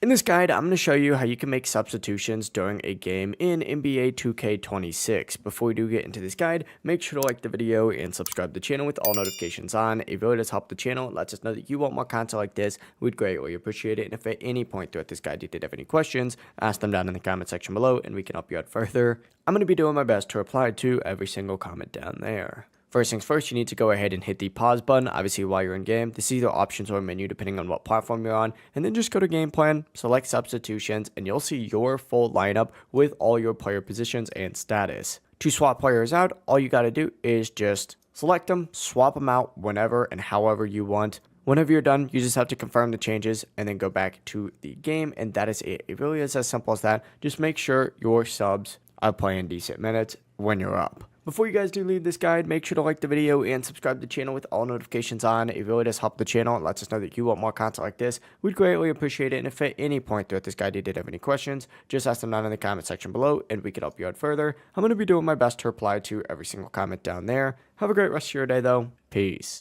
In this guide, I'm going to show you how you can make substitutions during a game in NBA 2K26. Before we do get into this guide, make sure to like the video and subscribe to the channel with all notifications on. It really does help the channel. It lets us know that you want more content like this. We'd greatly appreciate it. And if at any point throughout this guide you did have any questions, ask them down in the comment section below and we can help you out further. I'm going to be doing my best to reply to every single comment down there. First things first, you need to go ahead and hit the pause button, obviously while you're in game. This is either options or menu depending on what platform you're on. And then just go to game plan, select substitutions, and you'll see your full lineup with all your player positions and status. To swap players out, all you got to do is just select them, swap them out whenever and however you want. Whenever you're done, you just have to confirm the changes and then go back to the game, and that is it. It really is as simple as that. Just make sure your subs are playing decent minutes when you're up. Before you guys do leave this guide, make sure to like the video and subscribe to the channel with all notifications on. It really does help the channel. It lets us know that you want more content like this. We'd greatly appreciate it. And if at any point throughout this guide you did have any questions, just ask them down in the comment section below and we can help you out further. I'm going to be doing my best to reply to every single comment down there. Have a great rest of your day though. Peace.